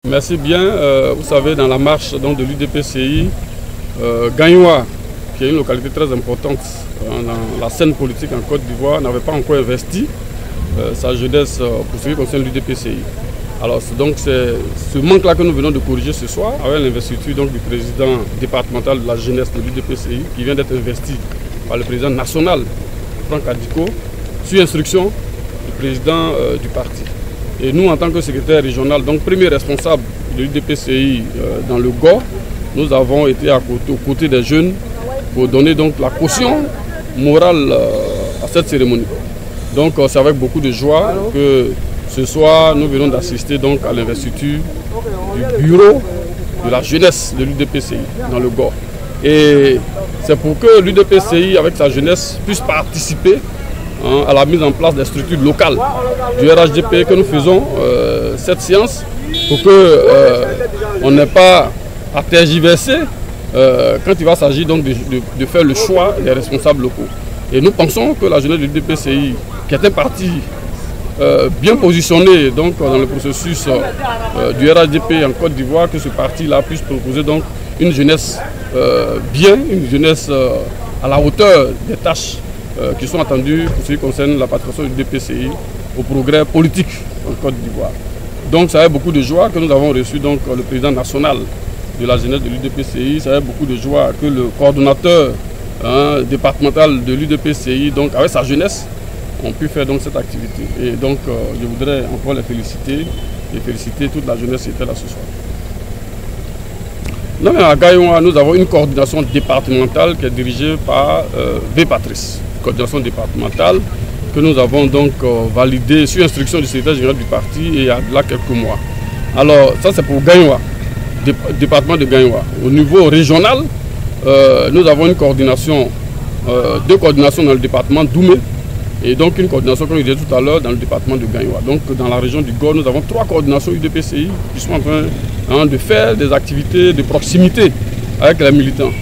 Merci bien. Vous savez, dans la marche donc, de l'UDPCI, Gagnoua, qui est une localité très importante dans la scène politique en Côte d'Ivoire, n'avait pas encore investi sa jeunesse pour ce qui concerne l'UDPCI. Alors donc c'est ce manque-là que nous venons de corriger ce soir avec l'investiture du président départemental de la jeunesse de l'UDPCI qui vient d'être investi par le président national, Franck Adiko, sur instruction du président du parti. Et nous, en tant que secrétaire régional, donc premier responsable de l'UDPCI dans le GOR, nous avons été aux côtés des jeunes pour donner donc la caution morale à cette cérémonie. Donc c'est avec beaucoup de joie que ce soir nous venons d'assister donc à l'investiture du bureau de la jeunesse de l'UDPCI dans le GOR. Et c'est pour que l'UDPCI avec sa jeunesse puisse participer à la mise en place des structures locales du RHDP que nous faisons cette séance pour qu'on n'ait pas à tergiverser quand il va s'agir donc de faire le choix des responsables locaux. Et nous pensons que la jeunesse du DPCI, qui est un parti bien positionné donc, dans le processus du RHDP en Côte d'Ivoire, que ce parti-là puisse proposer donc une jeunesse une jeunesse à la hauteur des tâches qui sont attendues pour ce qui concerne la participation du DPCI au progrès politique en Côte d'Ivoire. Donc ça a beaucoup de joie que nous avons reçu donc, le président national de la jeunesse de l'UDPCI. Ça a beaucoup de joie que le coordonnateur départemental de l'UDPCI, donc avec sa jeunesse, ont pu faire donc cette activité. Et donc je voudrais encore les féliciter et féliciter toute la jeunesse qui était là ce soir. Non, mais à Gagnoua, nous avons une coordination départementale qui est dirigée par V. Patrice. Coordination départementale que nous avons donc validée sur instruction du secrétaire général du parti et il y a là quelques mois. Alors ça c'est pour Gagnoua, département de Gagnoua. Au niveau régional, nous avons une coordination, deux coordinations dans le département d'Oumé et donc une coordination, comme je disais tout à l'heure, dans le département de Gagnoua. Donc dans la région du GOR, nous avons 3 coordinations UDPCI qui sont en train de faire des activités de proximité avec les militants.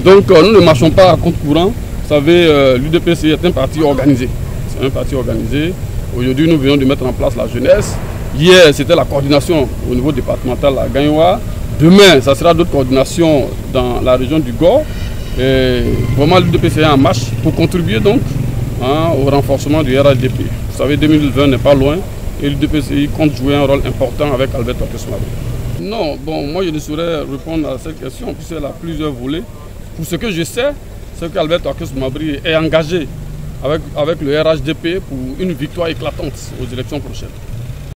Donc nous ne marchons pas à compte courant. Vous savez, l'UDPCI est un parti organisé. C'est un parti organisé. Aujourd'hui, nous venons de mettre en place la jeunesse. Hier, c'était la coordination au niveau départemental à Gagnoua. Demain, ça sera d'autres coordinations dans la région du GOR. Et vraiment, l'UDPCI est en marche pour contribuer donc au renforcement du RHDP. Vous savez, 2020 n'est pas loin et l'UDPCI compte jouer un rôle important avec Albert Orkes Mabry. Non, bon, moi je ne saurais répondre à cette question puisqu'elle a plusieurs volets. Pour ce que je sais, c'est qu'Albert Orkes Mabry est engagé avec le RHDP pour une victoire éclatante aux élections prochaines.